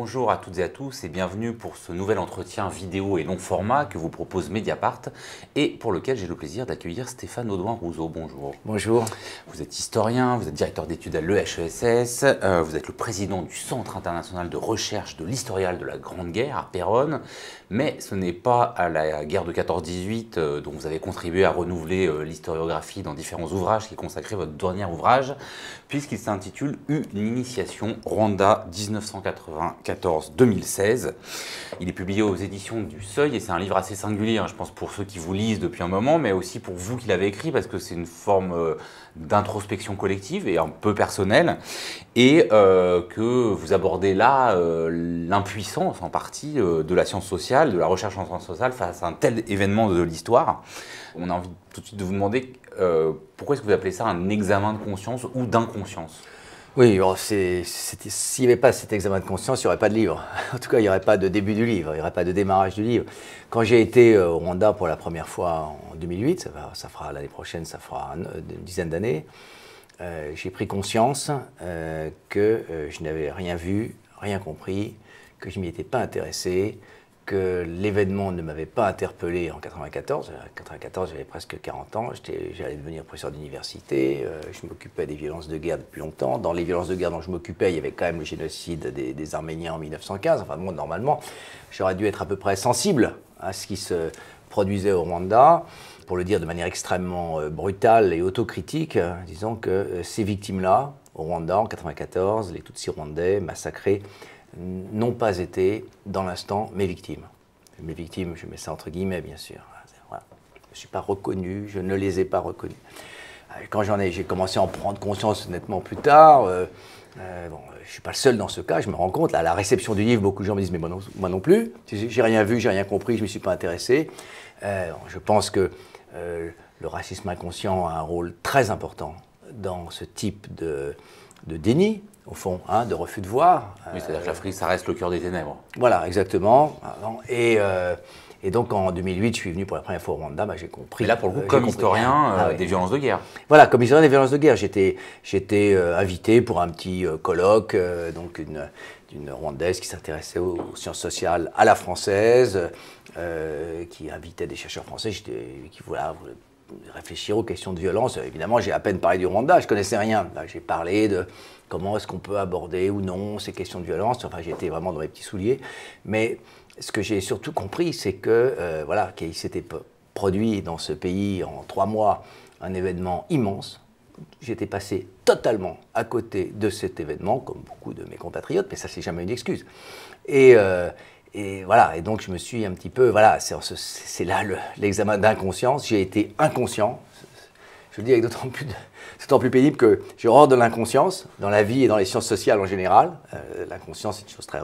Bonjour à toutes et à tous et bienvenue pour ce nouvel entretien vidéo et long format que vous propose Mediapart et pour lequel j'ai le plaisir d'accueillir Stéphane Audouin-Rousseau. Bonjour. Bonjour. Vous êtes historien, vous êtes directeur d'études à l'EHESS, vous êtes le président du Centre international de recherche de l'historial de la Grande Guerre à Péronne, mais ce n'est pas à la guerre de 14-18 dont vous avez contribué à renouveler l'historiographie dans différents ouvrages qui consacraient votre dernier ouvrage, puisqu'il s'intitule Une initiation Rwanda 1994-2016. Il est publié aux éditions du Seuil et c'est un livre assez singulier, je pense, pour ceux qui vous lisent depuis un moment, mais aussi pour vous qui l'avez écrit, parce que c'est une forme d'introspection collective et un peu personnelle, et que vous abordez là l'impuissance en partie de la science sociale, de la recherche en sciences sociales face à un tel événement de l'histoire. On a envie tout de suite de vous demander pourquoi est-ce que vous appelez ça un examen de conscience ou d'inconscience ? Oui, s'il n'y avait pas cet examen de conscience, il n'y aurait pas de livre. En tout cas, il n'y aurait pas de début du livre, il n'y aurait pas de démarrage du livre. Quand j'ai été au Rwanda pour la première fois en 2008, ça fera l'année prochaine, ça fera une dizaine d'années, j'ai pris conscience que je n'avais rien vu, rien compris, que je ne m'y étais pas intéressé, que l'événement ne m'avait pas interpellé en 94. En 94, j'avais presque 40 ans, j'allais devenir professeur d'université, je m'occupais des violences de guerre depuis longtemps. Dans les violences de guerre dont je m'occupais, il y avait quand même le génocide des Arméniens en 1915. Enfin bon, normalement, j'aurais dû être à peu près sensible à ce qui se produisait au Rwanda. Pour le dire de manière extrêmement brutale et autocritique, disons que ces victimes-là, au Rwanda en 94, les Tutsis rwandais massacrés, n'ont pas été, dans l'instant, mes victimes. Mes victimes, je mets ça entre guillemets, bien sûr. Voilà. Je ne suis pas reconnu, je ne les ai pas reconnus. Quand j'ai commencé à en prendre conscience nettement plus tard. Je ne suis pas le seul dans ce cas, je me rends compte. Là, à la réception du livre, beaucoup de gens me disent « mais moi non plus, j'ai rien vu, j'ai rien compris, je ne m'y suis pas intéressé ». Je pense que le racisme inconscient a un rôle très important dans ce type de déni, au fond, de refus de voir. Oui, c'est-à-dire que l'Afrique, ça reste le cœur des ténèbres. Voilà, exactement. Et donc, en 2008, je suis venu pour la première fois au Rwanda, j'ai compris. Et là, pour le coup, comme historien des violences de guerre. Voilà, comme historien des violences de guerre. J'étais invité pour un petit colloque, donc d'une Rwandaise qui s'intéressait aux sciences sociales à la française, qui invitait des chercheurs français qui voulaient réfléchir aux questions de violence. Évidemment, j'ai à peine parlé du Rwanda, je ne connaissais rien. Là, j'ai parlé de comment est-ce qu'on peut aborder ou non ces questions de violence. Enfin, j'étais vraiment dans les petits souliers. Mais ce que j'ai surtout compris, c'est que qu'il s'était produit dans ce pays en 3 mois un événement immense. J'étais passé totalement à côté de cet événement, comme beaucoup de mes compatriotes, mais ça, c'est jamais une excuse. Et donc je me suis un petit peu, c'est là l'examen d'inconscience. J'ai été inconscient. Je le dis avec d'autant plus pénible que j'ai horreur de l'inconscience dans la vie et dans les sciences sociales en général. L'inconscience, c'est une chose très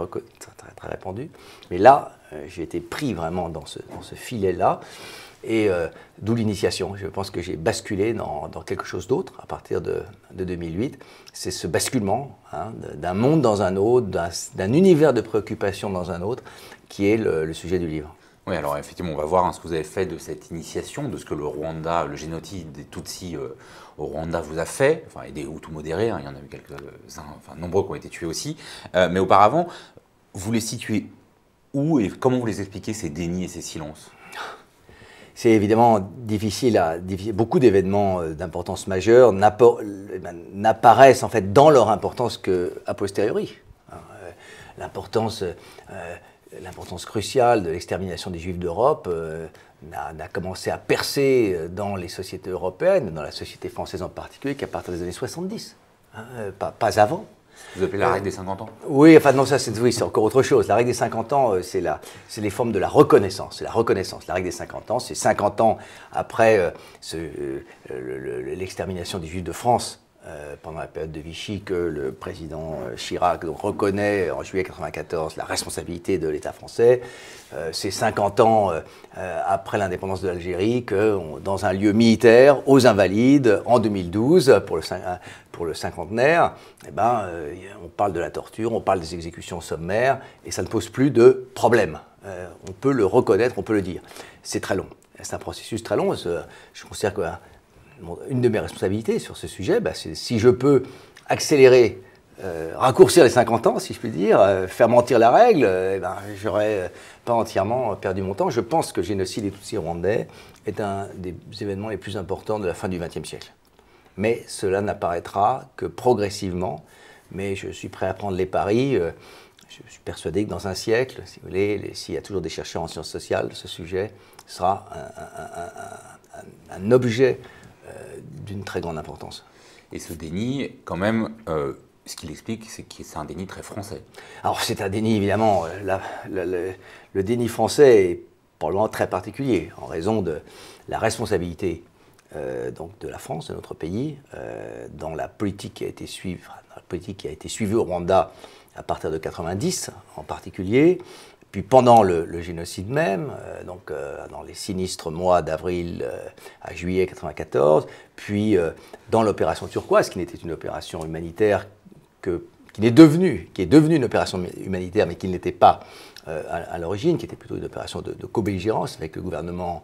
répandue. Mais là, j'ai été pris vraiment dans ce filet-là. Et d'où l'initiation. Je pense que j'ai basculé dans quelque chose d'autre à partir de 2008. C'est ce basculement d'un monde dans un autre, d'un univers de préoccupation dans un autre, qui est le sujet du livre. Oui, alors effectivement, on va voir ce que vous avez fait de cette initiation, de ce que le Rwanda, le génocide des Tutsis au Rwanda vous a fait, et des Hutus modérés, il y en a eu quelques-uns, nombreux qui ont été tués aussi. Mais auparavant, vous les situez où et comment vous les expliquez, ces dénis et ces silences ? C'est évidemment difficile. Beaucoup d'événements d'importance majeure n'apparaissent en fait dans leur importance qu'a posteriori. L'importance cruciale de l'extermination des Juifs d'Europe n'a commencé à percer dans les sociétés européennes, dans la société française en particulier, qu'à partir des années 70, pas avant. Vous appelez la règle des 50 ans ? Oui, ça c'est encore autre chose. La règle des 50 ans, c'est les formes de la reconnaissance. C'est la reconnaissance. La règle des 50 ans, c'est 50 ans après l'extermination des Juifs de France pendant la période de Vichy, que le président Chirac reconnaît en juillet 1994 la responsabilité de l'État français. C'est 50 ans après l'indépendance de l'Algérie que, dans un lieu militaire, aux Invalides, en 2012, pour le cinquantenaire, on parle de la torture, on parle des exécutions sommaires, et ça ne pose plus de problème. On peut le reconnaître, on peut le dire. C'est très long. C'est un processus très long. Je considère que une de mes responsabilités sur ce sujet, c'est si je peux accélérer raccourcir les 50 ans, si je puis dire, faire mentir la règle, j'aurais pas entièrement perdu mon temps. Je pense que le génocide des Tutsis rwandais est un des événements les plus importants de la fin du XXe siècle. Mais cela n'apparaîtra que progressivement. Mais je suis prêt à prendre les paris. Je suis persuadé que dans un siècle, si vous voulez, s'il y a toujours des chercheurs en sciences sociales, ce sujet sera un objet d'une très grande importance. Et ce déni, quand même, ce qu'il explique, c'est que c'est un déni très français. Alors c'est un déni, évidemment. Le déni français est probablement très particulier, en raison de la responsabilité donc de la France, de notre pays, dans la politique qui a été suivie au Rwanda à partir de 90 en particulier, puis pendant le génocide même, dans les sinistres mois d'avril à juillet 94, puis dans l'opération turquoise, qui n'était une opération humanitaire qui est devenue une opération humanitaire, mais qui ne l'était pas à l'origine, qui était plutôt une opération de co-belligérance avec le gouvernement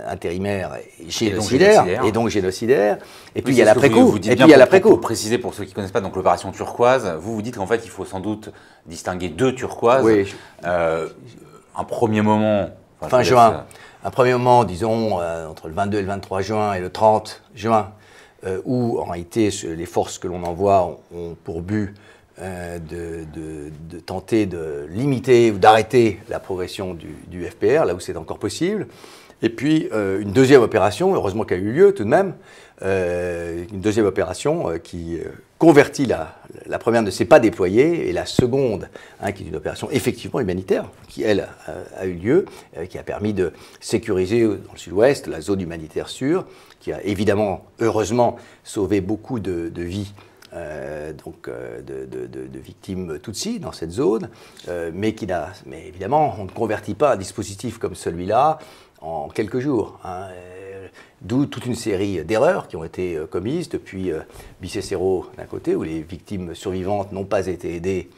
intérimaire et donc génocidaire. Et puis il y a l'après-coup. Pour préciser pour ceux qui ne connaissent pas, donc l'opération turquoise, vous dites qu'en fait il faut sans doute distinguer deux turquoises. Oui. Un premier moment. Fin juin. Un premier moment, disons, entre le 22 et le 23 juin et le 30 juin, où en réalité les forces que l'on envoie ont pour but de tenter de limiter ou d'arrêter la progression du FPR, là où c'est encore possible. Et puis une deuxième opération, heureusement qu'elle a eu lieu tout de même, une deuxième opération qui convertit la première ne s'est pas déployée, et la seconde, qui est une opération effectivement humanitaire, qui elle a eu lieu, qui a permis de sécuriser dans le sud-ouest la zone humanitaire sûre, qui a évidemment, heureusement, sauvé beaucoup de vies. De victimes Tutsis dans cette zone, mais évidemment, on ne convertit pas un dispositif comme celui-là en quelques jours. D'où toute une série d'erreurs qui ont été commises depuis Bicécero d'un côté, où les victimes survivantes n'ont pas été aidées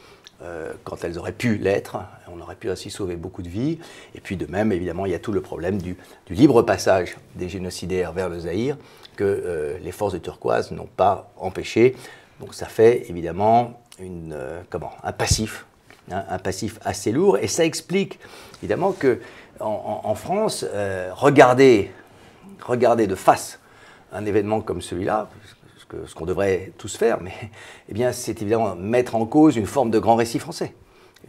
quand elles auraient pu l'être. On aurait pu ainsi sauver beaucoup de vies. Et puis de même, évidemment, il y a tout le problème du libre passage des génocidaires vers le Zaïre que les forces de turquoise n'ont pas empêché. Donc ça fait évidemment un passif assez lourd. Et ça explique évidemment que en France, regarder de face un événement comme celui-là, ce qu'on devrait tous faire, mais c'est évidemment mettre en cause une forme de grand récit français.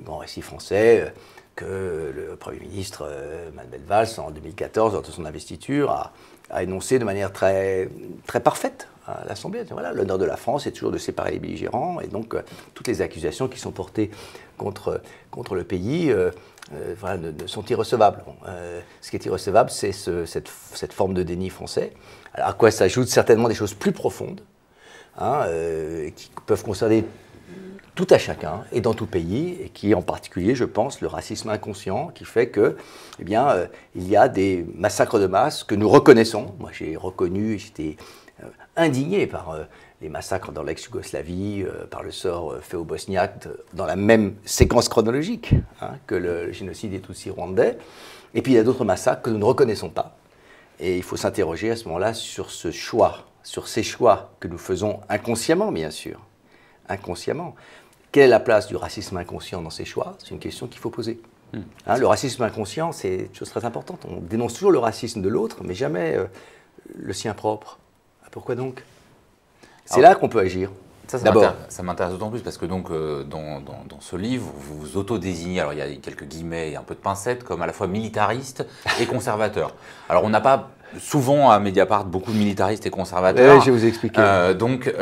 Un grand récit français que le Premier ministre Manuel Valls, en 2014, lors de son investiture, a énoncé de manière très, très parfaite à l'Assemblée. Voilà, l'honneur de la France est toujours de séparer les belligérants, et donc toutes les accusations qui sont portées contre le pays sont irrecevables. Ce qui est irrecevable, c'est cette forme de déni français, alors à quoi s'ajoutent certainement des choses plus profondes, qui peuvent concerner tout à chacun et dans tout pays, et qui en particulier, je pense, le racisme inconscient, qui fait que, il y a des massacres de masse que nous reconnaissons. Moi, j'ai reconnu, j'étais indigné par les massacres dans l'ex-Yougoslavie, par le sort fait aux Bosniaques, dans la même séquence chronologique que le génocide des Tutsis rwandais. Et puis il y a d'autres massacres que nous ne reconnaissons pas. Et il faut s'interroger à ce moment-là sur ces choix que nous faisons inconsciemment, bien sûr. Inconsciemment. Quelle est la place du racisme inconscient dans ces choix? C'est une question qu'il faut poser. Le racisme inconscient, c'est une chose très importante. On dénonce toujours le racisme de l'autre, mais jamais le sien propre. Pourquoi donc? C'est là qu'on peut agir. Ça m'intéresse d'autant plus parce que donc, dans ce livre, vous vous auto-désignez, alors il y a quelques guillemets et un peu de pincettes, comme à la fois militariste et conservateur. Alors on n'a pas souvent à Mediapart beaucoup de militaristes et conservateurs. Je vais vous expliquer. Donc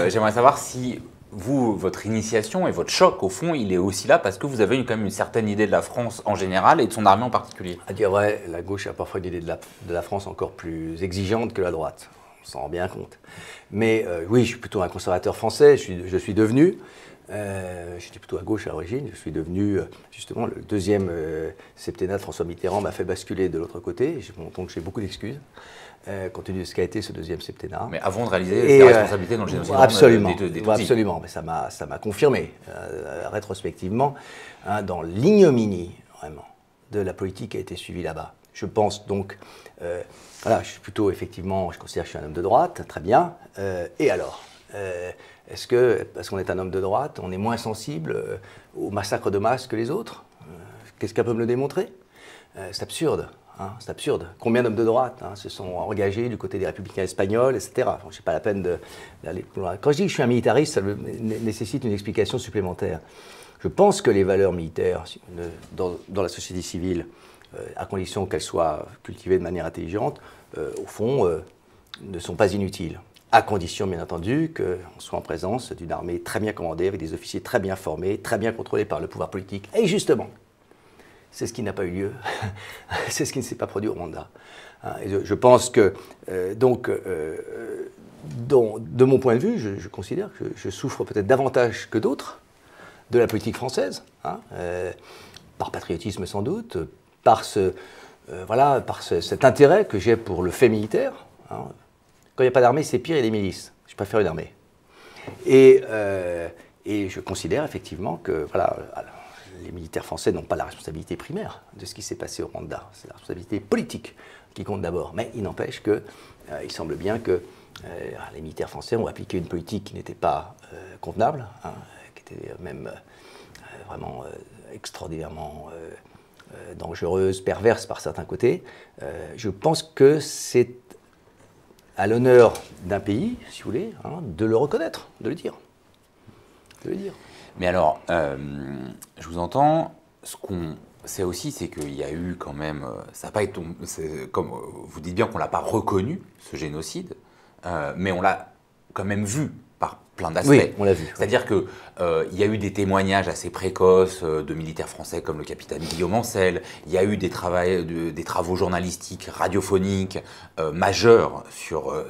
j'aimerais savoir si votre initiation et votre choc, au fond, il est aussi là parce que vous avez quand même une certaine idée de la France en général et de son armée en particulier. À dire vrai, la gauche a parfois une idée de la France encore plus exigeante que la droite. On s'en rend bien compte. Mais oui, je suis plutôt un conservateur français. Je suis devenu, j'étais plutôt à gauche à l'origine, je suis devenu, justement, le deuxième septennat de François Mitterrand m'a fait basculer de l'autre côté. Donc j'ai beaucoup d'excuses, compte tenu de ce qu'a été ce deuxième septennat. Mais avant de réaliser ses responsabilités dans le génocide des Tutsis. Absolument, mais ça m'a confirmé, rétrospectivement, dans l'ignominie, vraiment, de la politique qui a été suivie là-bas. Je pense donc, je suis plutôt, effectivement, je considère que je suis un homme de droite, très bien. Et alors Est-ce que, parce qu'on est un homme de droite, on est moins sensible au massacre de masse que les autres? Qu'est-ce qu'elle peut me le démontrer? C'est absurde. Hein, c'est absurde. Combien d'hommes de droite se sont engagés du côté des républicains espagnols, etc. Bon, je n'ai pas la peine d'aller plus loin. Quand je dis que je suis un militariste, ça nécessite une explication supplémentaire. Je pense que les valeurs militaires dans la société civile, à condition qu'elles soient cultivées de manière intelligente, au fond, ne sont pas inutiles. À condition, bien entendu, qu'on soit en présence d'une armée très bien commandée, avec des officiers très bien formés, très bien contrôlés par le pouvoir politique. Et justement, c'est ce qui n'a pas eu lieu, c'est ce qui ne s'est pas produit au Rwanda. Et je pense que, de mon point de vue, je considère que je souffre peut-être davantage que d'autres de la politique française, par patriotisme sans doute, par cet intérêt que j'ai pour le fait militaire. Quand il n'y a pas d'armée, c'est pire, il y a des milices. Je préfère une armée. Et je considère effectivement que les militaires français n'ont pas la responsabilité primaire de ce qui s'est passé au Rwanda. C'est la responsabilité politique qui compte d'abord. Mais il n'empêche qu'il semble bien que les militaires français ont appliqué une politique qui n'était pas convenable, qui était même vraiment extraordinairement dangereuse, perverse par certains côtés. Je pense que c'est à l'honneur d'un pays, si vous voulez, de le reconnaître, de le dire. Mais alors, je vous entends, ce qu'on sait aussi, c'est qu'il y a eu quand même, ça n'a pas été, comme vous dites bien qu'on ne l'a pas reconnu, ce génocide, mais on l'a quand même vu par plein d'aspects. Oui, on l'a vu. C'est-à-dire qu'il y a eu des témoignages assez précoces de militaires français comme le capitaine Guillaume Ancel, il y a eu des travaux journalistiques, radiophoniques majeurs sur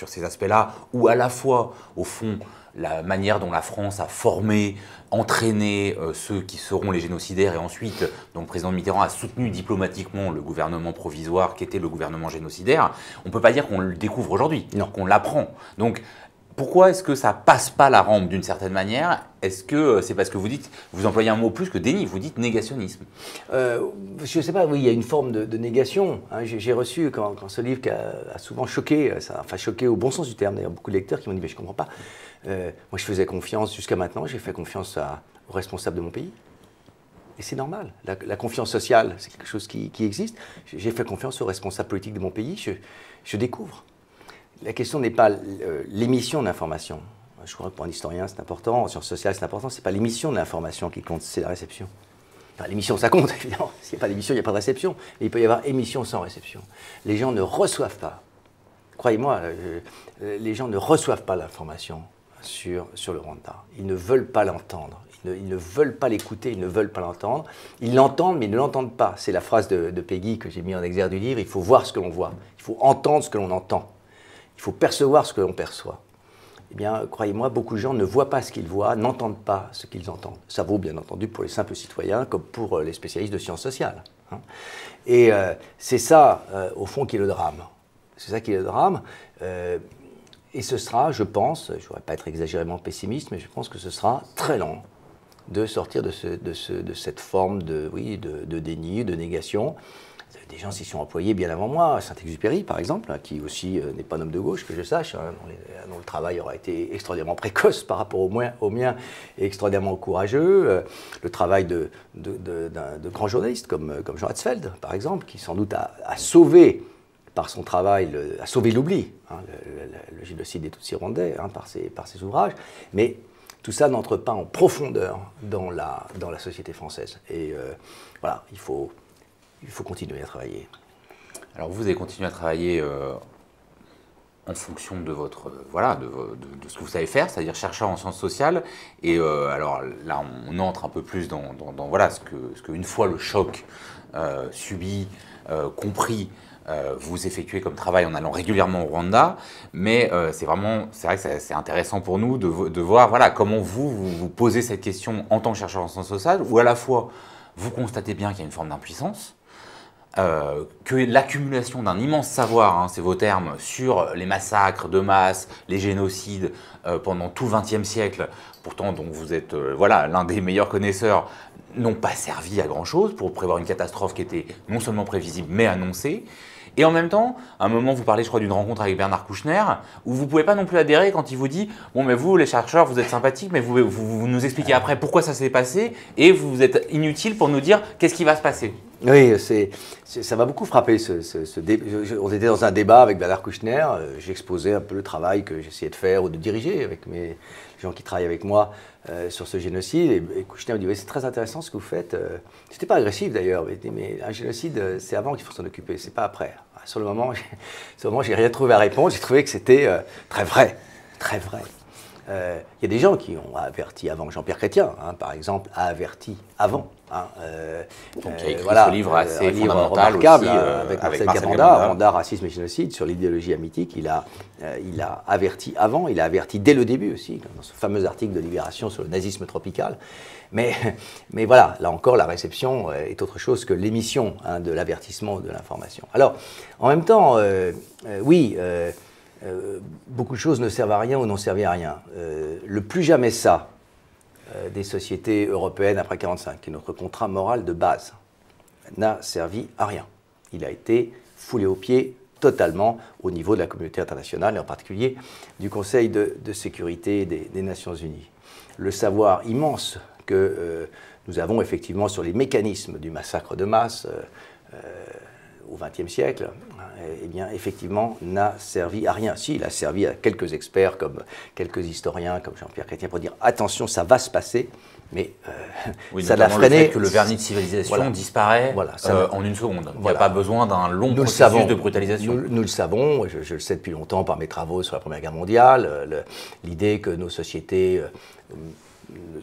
ces aspects-là, où à la fois, au fond, la manière dont la France a formé, entraîné ceux qui seront les génocidaires et ensuite, dont le président Mitterrand a soutenu diplomatiquement le gouvernement provisoire qui était le gouvernement génocidaire, on ne peut pas dire qu'on le découvre aujourd'hui, qu'on l'apprend. Donc, pourquoi est-ce que ça passe pas la rampe d'une certaine manière? Est-ce que c'est parce que vous employez un mot plus que déni, vous dites négationnisme? Je ne sais pas, oui, il y a une forme de négation. J'ai reçu, quand ce livre qui a souvent choqué, choqué au bon sens du terme, d'ailleurs, beaucoup de lecteurs qui m'ont dit, mais je ne comprends pas. Moi, je faisais confiance jusqu'à maintenant, j'ai fait confiance aux responsables de mon pays. Et c'est normal. La confiance sociale, c'est quelque chose qui existe. J'ai fait confiance aux responsables politiques de mon pays, je découvre. La question n'est pas l'émission d'information. Je crois que pour un historien, c'est important, en sciences sociales, c'est important. Ce n'est pas l'émission de l'information qui compte, c'est la réception. Enfin, l'émission, ça compte, évidemment. S'il n'y a pas d'émission, il n'y a pas de réception. Mais il peut y avoir émission sans réception. Les gens ne reçoivent pas. Croyez-moi, les gens ne reçoivent pas l'information sur le Rwanda. Ils ne veulent pas l'entendre. Ils ne veulent pas l'écouter, ils ne veulent pas l'entendre. Ils l'entendent, mais ils ne l'entendent pas. C'est la phrase de Peggy que j'ai mis en exergue du livre. Il faut voir ce que l'on voit. Il faut entendre ce que l'on entend. Il faut percevoir ce que l'on perçoit. Eh bien, croyez-moi, beaucoup de gens ne voient pas ce qu'ils voient, n'entendent pas ce qu'ils entendent. Ça vaut bien entendu pour les simples citoyens comme pour les spécialistes de sciences sociales. Et c'est ça, au fond, qui est le drame. C'est ça qui est le drame. Et ce sera, je pense, je ne voudrais pas être exagérément pessimiste, mais je pense que ce sera très lent de sortir de cette forme de déni, de négation. Des gens s'y sont employés bien avant moi, Saint-Exupéry par exemple, qui aussi n'est pas un homme de gauche que je sache, dont le travail aura été extraordinairement précoce par rapport au mien et extraordinairement courageux. Le travail de grands journalistes comme Jean Hatzfeld par exemple, qui sans doute a sauvé par son travail, a sauvé l'oubli, le génocide des Tutsis rwandais par ses ouvrages, mais tout ça n'entre pas en profondeur dans la société française. Et voilà, il faut continuer à travailler. Alors vous avez continué à travailler en fonction de votre de ce que vous savez faire, c'est-à-dire chercheur en sciences sociales. Et alors là, on entre un peu plus dans ce que une fois le choc subi, compris, vous effectuez comme travail en allant régulièrement au Rwanda. Mais c'est vrai que c'est intéressant pour nous de voir comment vous posez cette question en tant que chercheur en sciences sociales, où à la fois vous constatez bien qu'il y a une forme d'impuissance, que l'accumulation d'un immense savoir, c'est vos termes, sur les massacres de masse, les génocides pendant tout le XXe siècle, pourtant dont vous êtes l'un des meilleurs connaisseurs, n'ont pas servi à grand-chose pour prévoir une catastrophe qui était non seulement prévisible mais annoncée. Et en même temps, à un moment, vous parlez, je crois, d'une rencontre avec Bernard Kouchner, où vous ne pouvez pas non plus adhérer quand il vous dit « Bon, mais vous, les chercheurs, vous êtes sympathiques, mais vous nous expliquez après pourquoi ça s'est passé, et vous êtes inutile pour nous dire qu'est-ce qui va se passer. » Oui, ça m'a beaucoup frappé. On était dans un débat avec Bernard Kouchner. J'exposais un peu le travail que j'essayais de faire ou de diriger avec mes gens qui travaillent avec moi sur ce génocide. Et Kouchner me dit, oui, c'est très intéressant ce que vous faites. C'était pas agressif d'ailleurs, mais un génocide, c'est avant qu'il faut s'en occuper, c'est pas après. Sur le moment, j'ai rien trouvé à répondre. J'ai trouvé que c'était très vrai, très vrai. Il y a des gens qui ont averti avant. Jean-Pierre Chrétien, par exemple, a averti avant. Donc, il a écrit ce livre assez fondamental remarquable aussi, avec Marcel Marcel Gabanda, Rwanda, racisme et génocide, sur l'idéologie amitique. Il a averti avant, il a averti dès le début aussi, dans ce fameux article de Libération sur le nazisme tropical. Mais voilà, là encore, la réception est autre chose que l'émission de l'avertissement de l'information. Alors, en même temps, oui, beaucoup de choses ne servent à rien ou n'ont servi à rien. Le plus jamais ça des sociétés européennes après 1945, qui est notre contrat moral de base, n'a servi à rien. Il a été foulé aux pieds totalement au niveau de la communauté internationale, et en particulier du Conseil de sécurité des Nations Unies. Le savoir immense que nous avons effectivement sur les mécanismes du massacre de masse au XXe siècle, eh bien, effectivement, n'a servi à rien. Si, il a servi à quelques experts, comme quelques historiens, comme Jean-Pierre Chrétien, pour dire attention, ça va se passer, mais oui, ça l'a freiné. Le fait que le vernis de civilisation disparaît en une seconde. Il n'y a pas besoin d'un long processus de brutalisation. Nous le savons, je le sais depuis longtemps par mes travaux sur la Première Guerre mondiale, l'idée que nos sociétés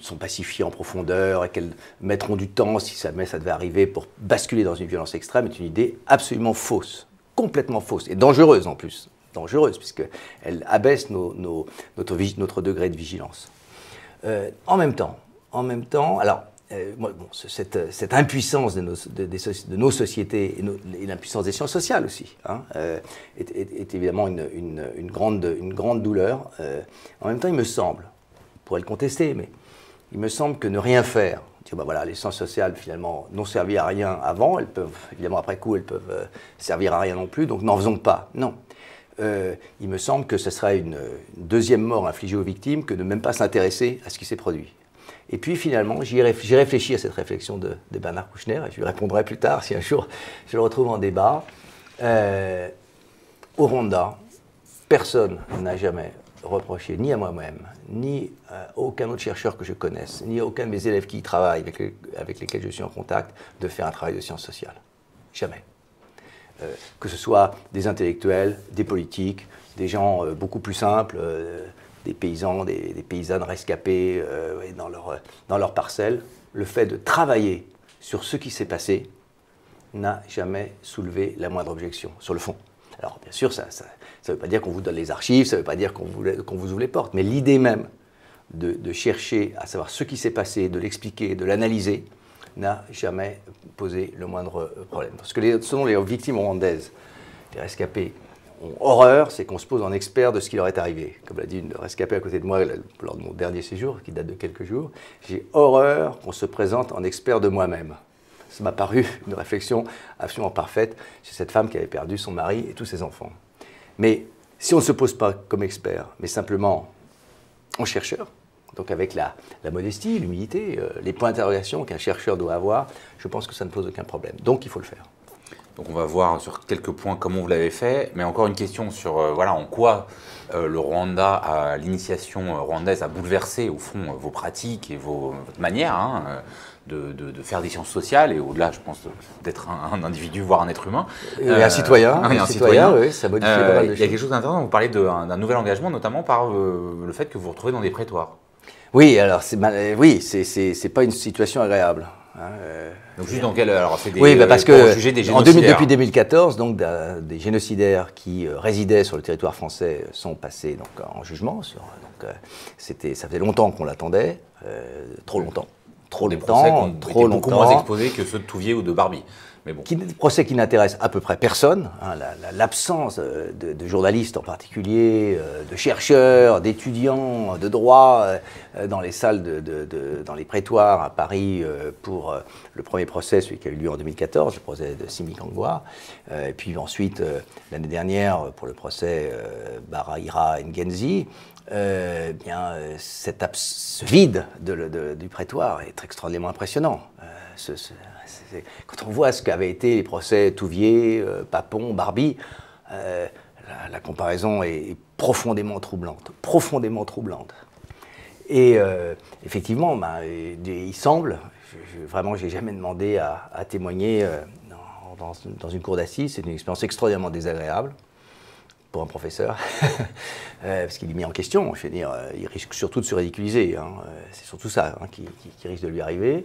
sont pacifiées en profondeur et qu'elles mettront du temps, si ça devait arriver, pour basculer dans une violence extrême, est une idée absolument fausse, complètement fausse, et dangereuse en plus. Dangereuse, puisqu'elle abaisse notre degré de vigilance. En même temps, alors, cette impuissance de nos sociétés et l'impuissance des sciences sociales aussi est évidemment une grande douleur. En même temps, il me semble, on pourrait le contester, mais il me semble que ne rien faire, dire, voilà, les sciences sociales finalement n'ont servi à rien avant, elles peuvent, évidemment après coup, elles peuvent servir à rien non plus, donc n'en faisons pas. Non. Il me semble que ce serait une deuxième mort infligée aux victimes que de même pas s'intéresser à ce qui s'est produit. Et puis finalement, j'ai réfléchi à cette réflexion de Bernard Kouchner, et je lui répondrai plus tard si un jour je le retrouve en débat. Au Rwanda, personne n'a jamais reproché, ni à moi-même, ni à aucun autre chercheur que je connaisse, ni à aucun de mes élèves qui y travaillent, avec lesquels je suis en contact, de faire un travail de sciences sociales. Jamais. Que ce soit des intellectuels, des politiques, des gens beaucoup plus simples, des paysans, des paysannes rescapées dans leur parcelle, le fait de travailler sur ce qui s'est passé n'a jamais soulevé la moindre objection, sur le fond. Alors bien sûr, ça ne veut pas dire qu'on vous donne les archives, ça ne veut pas dire qu'on vous ouvre les portes, mais l'idée même de chercher à savoir ce qui s'est passé, de l'expliquer, de l'analyser, n'a jamais posé le moindre problème. Parce que selon les victimes rwandaises, les rescapés ont horreur, c'est qu'on se pose en expert de ce qui leur est arrivé. Comme l'a dit une rescapée à côté de moi lors de mon dernier séjour, qui date de quelques jours, j'ai horreur qu'on se présente en expert de moi-même. Ça m'a paru une réflexion absolument parfaite chez cette femme qui avait perdu son mari et tous ses enfants. Mais si on ne se pose pas comme expert, mais simplement en chercheur, donc avec la modestie, l'humilité, les points d'interrogation qu'un chercheur doit avoir, je pense que ça ne pose aucun problème. Donc il faut le faire. Donc on va voir sur quelques points comment vous l'avez fait, mais encore une question sur en quoi le Rwanda, l'initiation rwandaise a bouleversé au fond vos pratiques et votre manière de faire des sciences sociales, et au-delà, je pense, d'être un individu, voire un être humain. Un citoyen. Un citoyen, oui, ça modifie pas mal de choses. Il y a quelque chose d'intéressant, vous parlez d'un nouvel engagement, notamment par le fait que vous vous retrouvez dans des prétoires. Oui, alors c'est pas une situation agréable. Donc juste dans quel... Alors c'est parce que juger des génocidaires. Depuis 2014, donc, des génocidaires qui résidaient sur le territoire français sont passés donc, en jugement. Ça faisait longtemps qu'on l'attendait, trop longtemps. Des procès qui ont été beaucoup moins exposés que ceux de Touvier ou de Barbie. Mais bon. Procès qui n'intéresse à peu près personne, hein, l'absence de journalistes en particulier, de chercheurs, d'étudiants de droit dans les salles, dans les prétoires à Paris pour le premier procès, celui qui a eu lieu en 2014, le procès de Simi Kangwa, et puis ensuite l'année dernière pour le procès Barahira Ngenzi. Ce vide du prétoire est extraordinairement impressionnant. Quand on voit ce qu'avaient été les procès Touvier, Papon, Barbie, la comparaison est profondément troublante, profondément troublante. Et effectivement, il semble, vraiment, je n'ai jamais demandé à témoigner dans une cour d'assises, c'est une expérience extraordinairement désagréable pour un professeur, parce qu'il est mis en question, je veux dire, il risque surtout de se ridiculiser, hein. C'est surtout ça qui risque de lui arriver.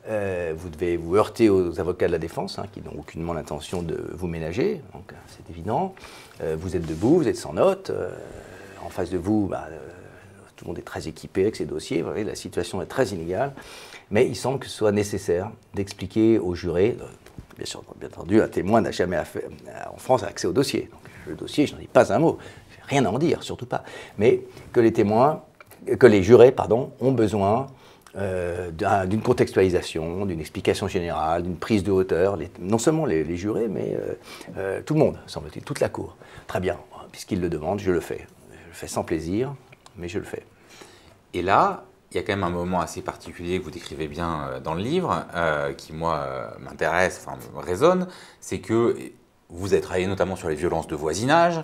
Vous devez vous heurter aux avocats de la défense, hein, qui n'ont aucunement l'intention de vous ménager, donc c'est évident. Vous êtes debout, vous êtes sans notes, en face de vous, tout le monde est très équipé avec ses dossiers, vous voyez, la situation est très inégale, mais il semble que ce soit nécessaire d'expliquer aux jurés, bien entendu, un témoin n'a jamais en France accès au dossier. Donc, le dossier, je n'en dis pas un mot, rien à en dire, surtout pas. Mais que les jurés, ont besoin d'une contextualisation, d'une explication générale, d'une prise de hauteur, non seulement les jurés, mais tout le monde, semble-t-il, toute la cour. Très bien, puisqu'ils le demandent, je le fais. Je le fais sans plaisir, mais je le fais. Et là, il y a quand même un moment assez particulier que vous décrivez bien dans le livre, qui, moi, m'intéresse, enfin, me résonne, c'est que vous avez travaillé notamment sur les violences de voisinage.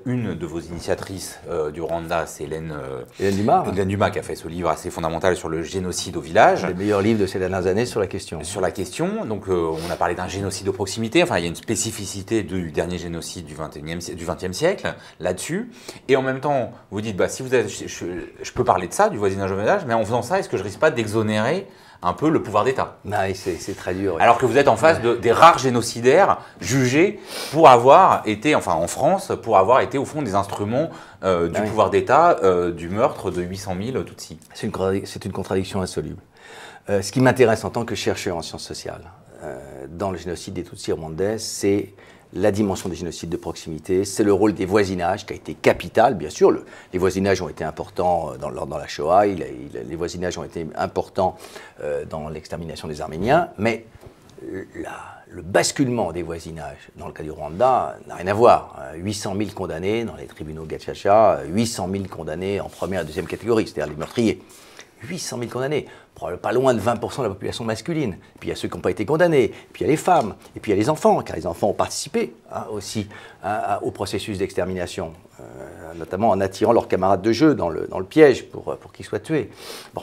Une de vos initiatrices du Rwanda, c'est Hélène Dumas, qui a fait ce livre assez fondamental sur le génocide au village. C'est le meilleur livre de ces dernières années sur la question. Sur la question. Donc, on a parlé d'un génocide de proximité. Enfin, il y a une spécificité du dernier génocide du XXe siècle là-dessus. Et en même temps, vous dites, si vous êtes, je peux parler de ça, du voisinage au village, mais en faisant ça, est-ce que je risque pas d'exonérer un peu le pouvoir d'État? C'est très dur. Oui. Alors que vous êtes en face des rares génocidaires jugés pour avoir été, enfin en France, pour avoir été au fond des instruments du pouvoir d'État, du meurtre de 800 000 Tutsis. C'est une contradiction insoluble. Ce qui m'intéresse en tant que chercheur en sciences sociales dans le génocide des Tutsis rwandais, c'est la dimension des génocides de proximité, c'est le rôle des voisinages qui a été capital, bien sûr. Les voisinages ont été importants dans la Shoah, les voisinages ont été importants dans l'extermination des Arméniens, mais le basculement des voisinages dans le cas du Rwanda n'a rien à voir. 800 000 condamnés dans les tribunaux Gacaca, 800 000 condamnés en première et deuxième catégorie, c'est-à-dire les meurtriers. 800 000 condamnés, pas loin de 20% de la population masculine. Puis il y a ceux qui n'ont pas été condamnés, puis il y a les femmes, et puis il y a les enfants, car les enfants ont participé aussi au processus d'extermination, notamment en attirant leurs camarades de jeu dans le piège pour qu'ils soient tués. Bon.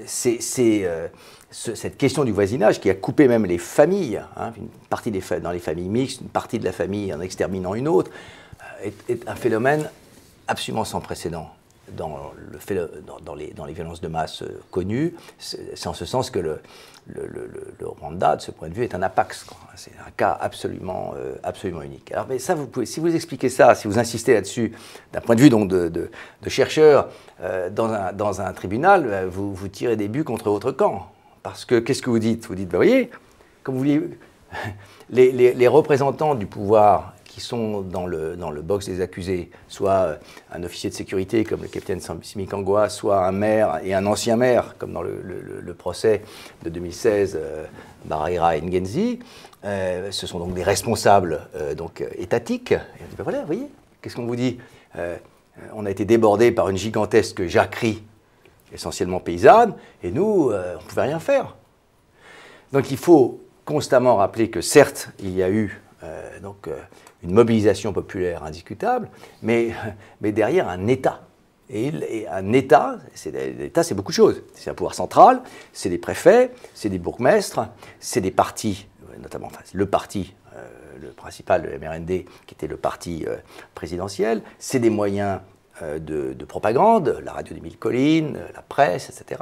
Cette question du voisinage qui a coupé même les familles, une partie dans les familles mixtes, une partie de la famille en exterminant une autre, est un phénomène absolument sans précédent dans les violences de masse connues. C'est en ce sens que le Rwanda, de ce point de vue, est un apax. C'est un cas absolument unique. Alors, mais ça, si vous expliquez ça, si vous insistez là-dessus, d'un point de vue donc, de chercheur, dans un tribunal, vous tirez des buts contre votre camp. Parce que, qu'est-ce que vous dites? Vous dites, vous voyez, comme vous voulez, les représentants du pouvoir qui sont dans le box des accusés, soit un officier de sécurité comme le capitaine Simi Kangwa, soit un maire et un ancien maire, comme dans le procès de 2016, Barahira Ngenzi, ce sont donc des responsables étatiques. Et on dit, voilà, vous voyez, qu'est-ce qu'on vous dit? On a été débordé par une gigantesque jacquerie, essentiellement paysanne, et nous, on ne pouvait rien faire. Donc il faut constamment rappeler que certes, il y a eu une mobilisation populaire indiscutable, mais derrière un État. Et un État, c'est beaucoup de choses. C'est un pouvoir central, c'est des préfets, c'est des bourgmestres, c'est des partis, notamment le parti, le principal, le MRND, qui était le parti présidentiel, c'est des moyens de propagande, la radio des Mille Collines, la presse, etc.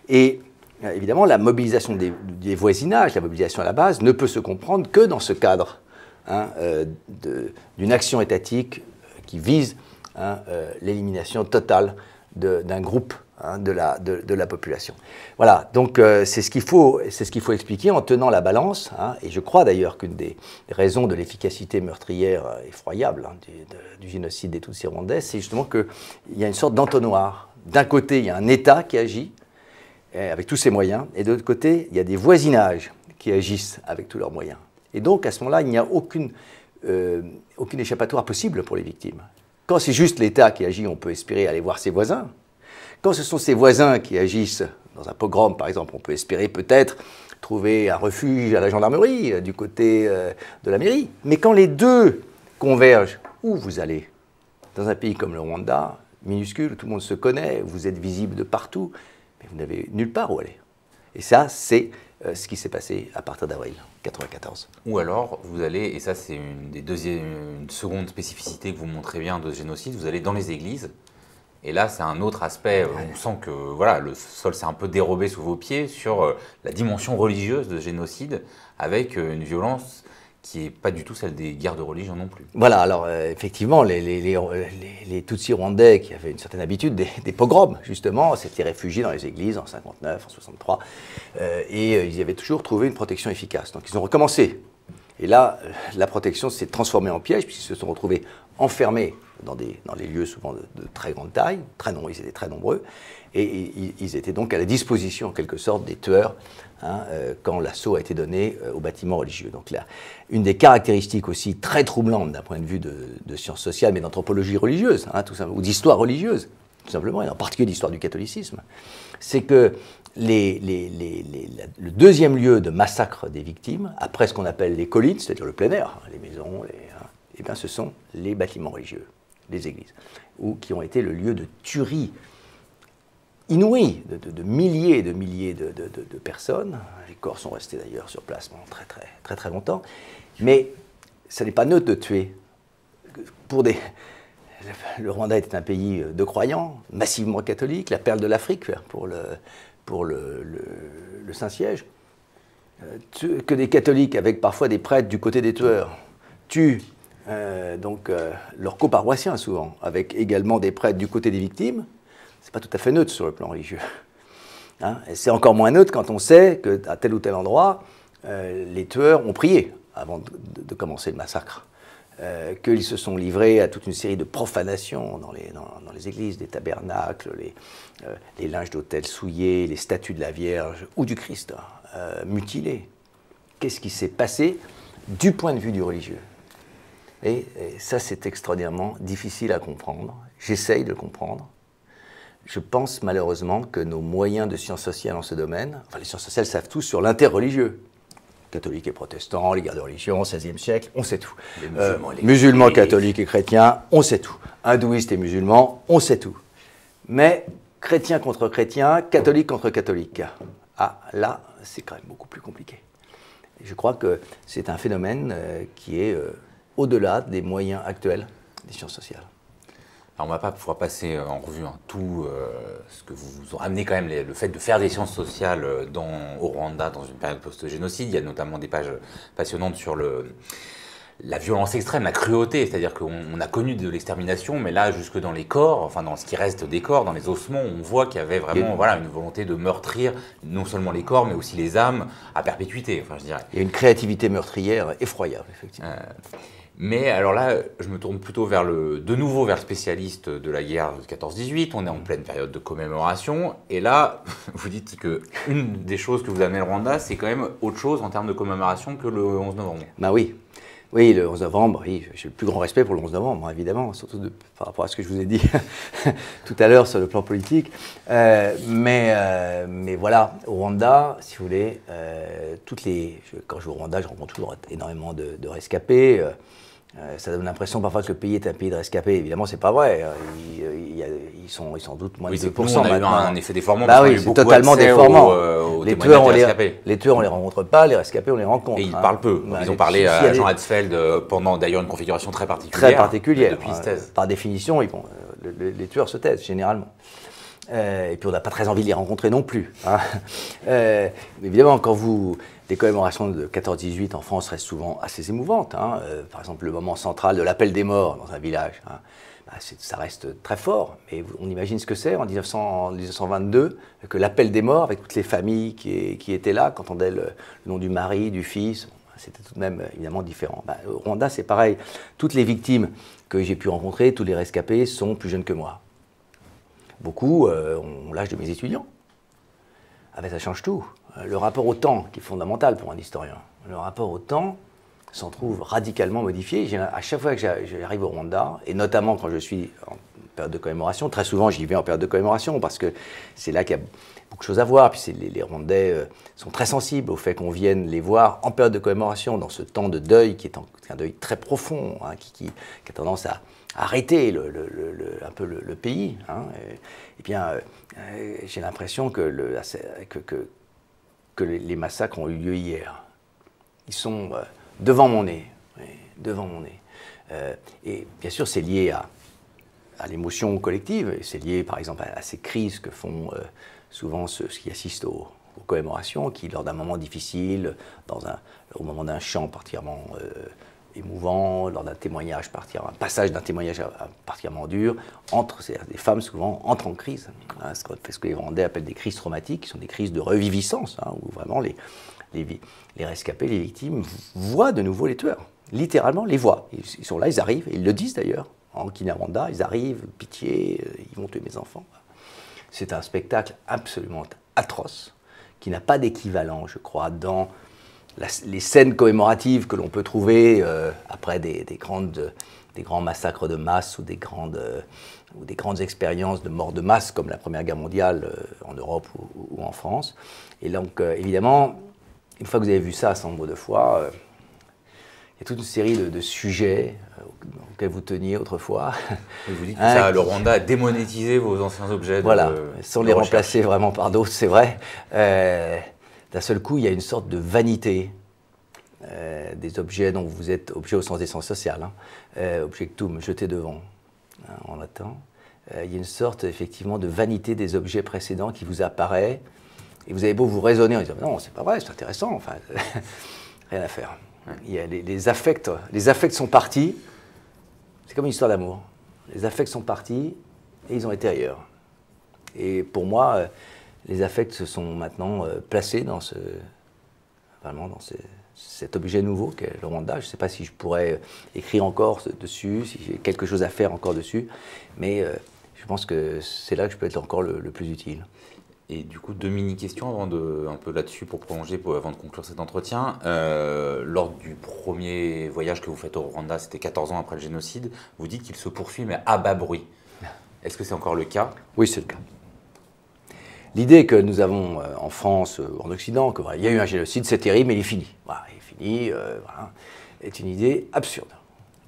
Et évidemment, la mobilisation des voisinages, la mobilisation à la base, ne peut se comprendre que dans ce cadre d'une action étatique qui vise l'élimination totale d'un groupe de la population. Voilà, donc c'est ce qu'il faut expliquer en tenant la balance, et je crois d'ailleurs qu'une des raisons de l'efficacité meurtrière effroyable du génocide des Tutsis rwandais, c'est justement qu'il y a une sorte d'entonnoir. D'un côté, il y a un État qui agit avec tous ses moyens, et de l'autre côté, il y a des voisinages qui agissent avec tous leurs moyens. Et donc, à ce moment-là, il n'y a aucune échappatoire possible pour les victimes. Quand c'est juste l'État qui agit, on peut espérer aller voir ses voisins. Quand ce sont ses voisins qui agissent dans un pogrom, par exemple, on peut espérer peut-être trouver un refuge à la gendarmerie, du côté de la mairie. Mais quand les deux convergent, où vous allez? Dans un pays comme le Rwanda, minuscule, où tout le monde se connaît, vous êtes visible de partout, mais vous n'avez nulle part où aller. Et ça, c'est ce qui s'est passé à partir d'avril 1994. Ou alors, vous allez, et ça c'est une seconde spécificité que vous montrez bien de ce génocide, vous allez dans les églises. Et là, c'est un autre aspect, on sent que voilà, le sol s'est un peu dérobé sous vos pieds sur la dimension religieuse de ce génocide, avec une violence qui n'est pas du tout celle des guerres de religion non plus. Voilà, alors effectivement, les Tutsis rwandais qui avaient une certaine habitude des pogroms, justement, s'étaient réfugiés dans les églises en 59, en 63, et ils y avaient toujours trouvé une protection efficace. Donc ils ont recommencé. Et là, la protection s'est transformée en piège, puisqu'ils se sont retrouvés enfermés dans les lieux souvent de très grande taille, ils étaient très nombreux, et ils étaient donc à la disposition, en quelque sorte, des tueurs quand l'assaut a été donné aux bâtiments religieux. Donc là, une des caractéristiques aussi très troublantes d'un point de vue de sciences sociales, mais d'anthropologie religieuse, tout simplement, ou d'histoire religieuse, tout simplement, et en particulier d'histoire du catholicisme, c'est que le deuxième lieu de massacre des victimes, après ce qu'on appelle les collines, c'est-à-dire le plein air, les maisons, eh bien, ce sont les bâtiments religieux, les églises, qui ont été le lieu de tuerie inouïe de milliers et de milliers de personnes. Les corps sont restés d'ailleurs sur place pendant très longtemps. Mais ce n'est pas neutre de tuer. Le Rwanda était un pays de croyants, massivement catholique, la perle de l'Afrique pour le Saint-Siège. Que des catholiques, avec parfois des prêtres du côté des tueurs, tuent leurs coparoissiens souvent, avec également des prêtres du côté des victimes, c'est pas tout à fait neutre sur le plan religieux. Et c'est encore moins neutre quand on sait qu'à tel ou tel endroit, les tueurs ont prié avant de commencer le massacre, qu'ils se sont livrés à toute une série de profanations dans les églises, des tabernacles, les linges d'autel souillés, les statues de la Vierge ou du Christ mutilés. Qu'est-ce qui s'est passé du point de vue du religieux? Et ça, c'est extraordinairement difficile à comprendre. J'essaye de le comprendre. Je pense malheureusement que nos moyens de sciences sociales en ce domaine, les sciences sociales savent tout sur l'interreligieux. Catholiques et protestants, les guerres de religion, au XVIe siècle, on sait tout. Les musulmans, catholiques et chrétiens, on sait tout. Hindouistes et musulmans, on sait tout. Mais chrétiens contre chrétiens, catholiques contre catholiques, là, c'est quand même beaucoup plus compliqué. Et je crois que c'est un phénomène qui est au-delà des moyens actuels des sciences sociales. Alors on ne va pas pouvoir passer en revue tout ce que vous ont amené quand même, le fait de faire des sciences sociales au Rwanda dans une période post-génocide. Il y a notamment des pages passionnantes sur la violence extrême, la cruauté, c'est-à-dire qu'on a connu de l'extermination, mais là, jusque dans les corps, enfin dans ce qui reste des corps, dans les ossements, on voit qu'il y avait vraiment une volonté de meurtrir non seulement les corps, mais aussi les âmes à perpétuité, je dirais. Il y a une créativité meurtrière effroyable, effectivement. Mais alors là, je me tourne plutôt de nouveau vers le spécialiste de la guerre de 14-18. On est en pleine période de commémoration. Et là, vous dites qu'une des choses que vous amenez le Rwanda, c'est quand même autre chose en termes de commémoration que le 11 novembre. Ben oui. Oui, le 11 novembre, oui, j'ai le plus grand respect pour le 11 novembre, évidemment, surtout par rapport à ce que je vous ai dit tout à l'heure sur le plan politique. Mais voilà, au Rwanda, si vous voulez, quand je vais au Rwanda, je rencontre toujours énormément de rescapés. Ça donne l'impression parfois que le pays est un pays de rescapés. Évidemment, c'est pas vrai. Ils sont sans doute moins de 2%. Nous, on a eu un effet déformant. Bah oui, c'est totalement déformant. Les tueurs, on les rencontre pas, les rescapés, on les rencontre. Et ils parlent peu. Ils ont parlé à Jean Hatzfeld pendant d'ailleurs une configuration très particulière. Très particulière. Depuis, ils se taisent. Par définition, les tueurs se taisent, généralement. Et puis on n'a pas très envie de les rencontrer non plus. Évidemment, les commémorations de 14-18 en France restent souvent assez émouvantes. Par exemple, le moment central de l'appel des morts dans un village. ça reste très fort, mais on imagine ce que c'est en 1922, que l'appel des morts, avec toutes les familles qui étaient là, quand on entendait le nom du mari, du fils, c'était tout de même évidemment différent. Au Rwanda, c'est pareil. Toutes les victimes que j'ai pu rencontrer, tous les rescapés, sont plus jeunes que moi. Beaucoup ont l'âge de mes étudiants. Ah ben ça change tout. Le rapport au temps, qui est fondamental pour un historien, le rapport au temps s'en trouve radicalement modifié. À chaque fois que j'arrive au Rwanda, et notamment quand je suis en période de commémoration, très souvent j'y vais en période de commémoration, parce que c'est là qu'il y a beaucoup de choses à voir. Puis les Rwandais sont très sensibles au fait qu'on vienne les voir en période de commémoration, dans ce temps de deuil qui est un deuil très profond, hein, qui a tendance à arrêter un peu le pays. Hein. Et bien, j'ai l'impression que les massacres ont eu lieu hier. Ils sont devant mon nez. Oui, devant mon nez. Et bien sûr, c'est lié à l'émotion collective. C'est lié, par exemple, à ces crises que font souvent ceux qui assistent aux commémorations, qui, lors d'un moment difficile, au moment d'un chant particulièrement émouvant, lors d'un témoignage un passage d'un témoignage particulièrement dur, les femmes souvent entrent en crise. Hein, ce que les Rwandais appellent des crises traumatiques, qui sont des crises de reviviscence, hein, où vraiment les rescapés, les victimes, voient de nouveau les tueurs. Littéralement, les voient. Ils sont là, ils arrivent, et ils le disent d'ailleurs. En Kinyarwanda, ils arrivent, pitié, ils vont tuer mes enfants. C'est un spectacle absolument atroce, qui n'a pas d'équivalent, je crois, dans les scènes commémoratives que l'on peut trouver après des grands massacres de masse ou des grandes expériences de mort de masse, comme la Première Guerre mondiale en Europe ou en France. Et donc, évidemment, une fois que vous avez vu ça un certain nombre de fois, il y a toute une série de sujets auxquels vous teniez autrefois. Et vous dites que ça, le Rwanda a démonétisé vos anciens objets. Voilà, sans les remplacer vraiment par d'autres, c'est vrai. D'un seul coup, il y a une sorte de vanité des objets dont vous êtes objet au sens des sens social, hein, objectum, jeté devant, hein, en latin. Il y a une sorte, effectivement, de vanité des objets précédents qui vous apparaît, et vous avez beau vous raisonner en disant « Non, c'est pas vrai, c'est intéressant, enfin, rien à faire ». Il y a les affects sont partis, c'est comme une histoire d'amour. Les affects sont partis et ils ont été ailleurs. Et pour moi, les affects se sont maintenant placés dans cet objet nouveau qu'est le Rwanda. Je ne sais pas si je pourrais écrire encore dessus, si j'ai quelque chose à faire encore dessus, mais je pense que c'est là que je peux être encore le plus utile. Et du coup, 2 mini-questions un peu là-dessus pour prolonger, avant de conclure cet entretien. Lors du premier voyage que vous faites au Rwanda, c'était 14 ans après le génocide, vous dites qu'il se poursuit, mais à bas bruit. Est-ce que c'est encore le cas? Oui, c'est le cas. L'idée que nous avons en France, en Occident, qu'il y a eu un génocide, c'est terrible, mais il est fini. Voilà, il est fini, voilà, est une idée absurde.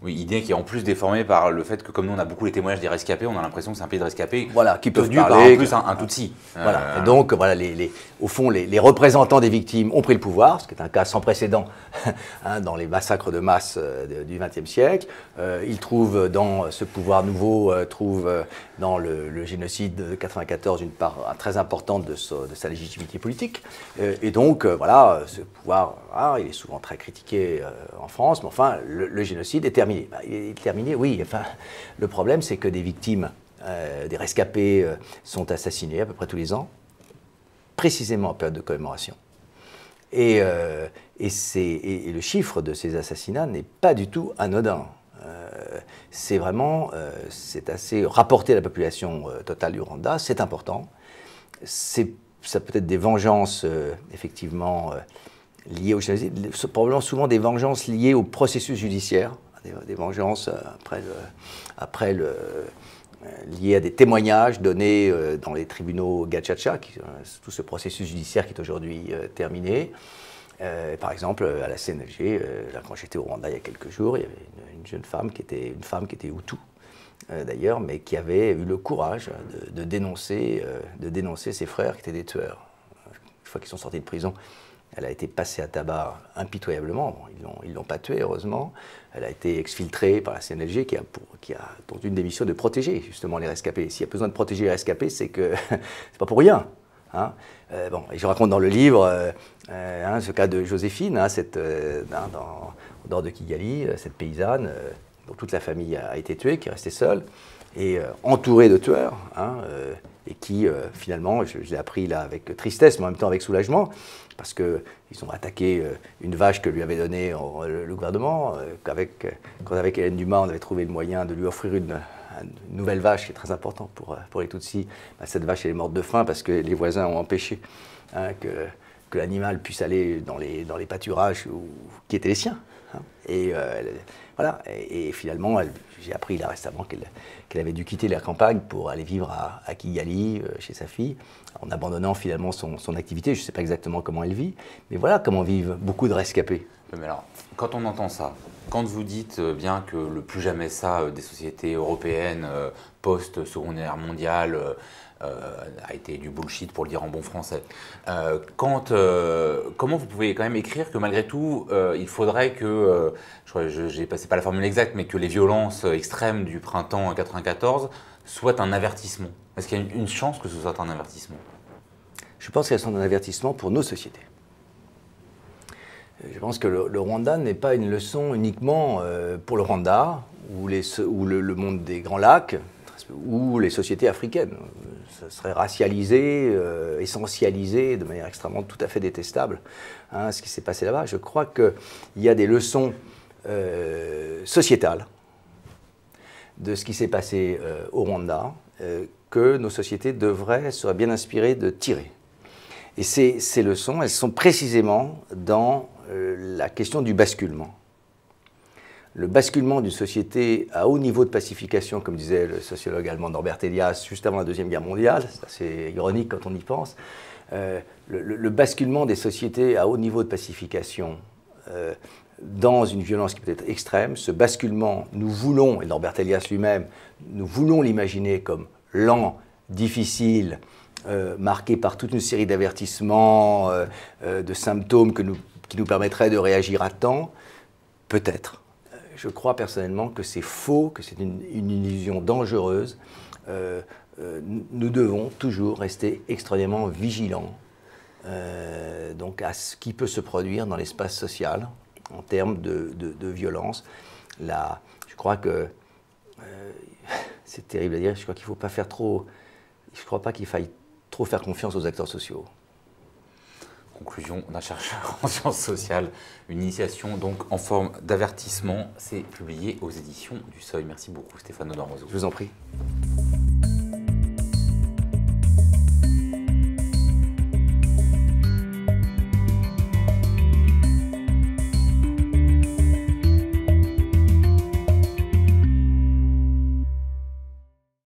Oui, idée qui est en plus déformée par le fait que, comme nous on a beaucoup les témoignages des rescapés, on a l'impression que c'est un pays de rescapés, voilà, qui peuvent par parler, en plus un Tutsi. Voilà. Et donc, voilà, au fond, les représentants des victimes ont pris le pouvoir, ce qui est un cas sans précédent hein, dans les massacres de masse du XXe siècle. Ils trouvent dans ce pouvoir nouveau, dans le génocide de 1994 une part très importante de sa légitimité politique. Et donc, voilà, ce pouvoir, il est souvent très critiqué en France, mais enfin, le génocide est terminé. Il est terminé, oui. Enfin, le problème, c'est que des victimes, des rescapés sont assassinés à peu près tous les ans, précisément en période de commémoration. Et le chiffre de ces assassinats n'est pas du tout anodin. C'est vraiment, c'est assez rapporté à la population totale du Rwanda, c'est important. Ça peut être des vengeances, effectivement, liées au génocide, probablement souvent des vengeances liées au processus judiciaire. Des vengeances liées à des témoignages donnés dans les tribunaux Gacaca, tout ce processus judiciaire qui est aujourd'hui terminé. Par exemple, à la CNLG, là, quand j'étais au Rwanda il y a quelques jours, il y avait une jeune femme qui était Hutu, d'ailleurs, mais qui avait eu le courage de dénoncer ses frères qui étaient des tueurs. Une fois qu'ils sont sortis de prison, elle a été passée à tabac impitoyablement. Bon, ils ne l'ont pas tuée, heureusement. Elle a été exfiltrée par la CNLG qui a dans une des missions de protéger justement les rescapés. S'il y a besoin de protéger les rescapés, c'est que c'est pas pour rien. Hein. Bon, et je raconte dans le livre ce cas de Joséphine, au nord de Kigali, cette paysanne dont toute la famille a été tuée, qui est restée seule. et entouré de tueurs, hein, et qui finalement, je l'ai appris là avec tristesse, mais en même temps avec soulagement, parce qu'ils ont attaqué une vache que lui avait donnée le gouvernement, quand avec Hélène Dumas, on avait trouvé le moyen de lui offrir une nouvelle vache qui est très importante pour les Tutsis. Ben, cette vache, elle est morte de faim parce que les voisins ont empêché, hein, que l'animal puisse aller dans les pâturages qui étaient les siens. Hein. Et voilà. Et finalement, j'ai appris là récemment qu'elle avait dû quitter la campagne pour aller vivre à Kigali, chez sa fille, en abandonnant finalement son activité. Je ne sais pas exactement comment elle vit, mais voilà comment vivent beaucoup de rescapés. Mais alors, quand on entend ça, quand vous dites bien que le plus jamais ça des sociétés européennes post-Seconde Guerre mondiale a été du bullshit pour le dire en bon français, comment vous pouvez quand même écrire que malgré tout, il faudrait que, j'ai passé pas la formule exacte, mais que les violences extrêmes du printemps 1994 soient un avertissement? Est-ce qu'il y a une chance que ce soit un avertissement? Je pense qu'elles sont un avertissement pour nos sociétés. Je pense que le Rwanda n'est pas une leçon uniquement pour le Rwanda ou le monde des Grands Lacs ou les sociétés africaines. Ça serait racialisé, essentialisé de manière extrêmement tout à fait détestable, hein, ce qui s'est passé là-bas. Je crois qu'il y a des leçons sociétales de ce qui s'est passé au Rwanda que nos sociétés seraient bien inspirées de tirer. Et ces leçons, elles sont précisément dans la question du basculement. Le basculement d'une société à haut niveau de pacification, comme disait le sociologue allemand Norbert Elias, juste avant la Deuxième Guerre mondiale, c'est assez ironique quand on y pense, le basculement des sociétés à haut niveau de pacification dans une violence qui peut être extrême, ce basculement, nous voulons, et Norbert Elias lui-même, nous voulons l'imaginer comme lent, difficile, marqué par toute une série d'avertissements, de symptômes qui nous permettraient de réagir à temps, peut-être. Je crois personnellement que c'est faux, que c'est une illusion dangereuse. Nous devons toujours rester extrêmement vigilants donc à ce qui peut se produire dans l'espace social en termes de violence. Là, je crois que c'est terrible à dire. Je crois qu'il ne faut pas faire trop. Je ne crois pas qu'il faille trop faire confiance aux acteurs sociaux. Conclusion d'un chercheur en sciences sociales, une initiation donc en forme d'avertissement, c'est publié aux éditions du Seuil. Merci beaucoup Stéphane Honoré. Je vous en prie.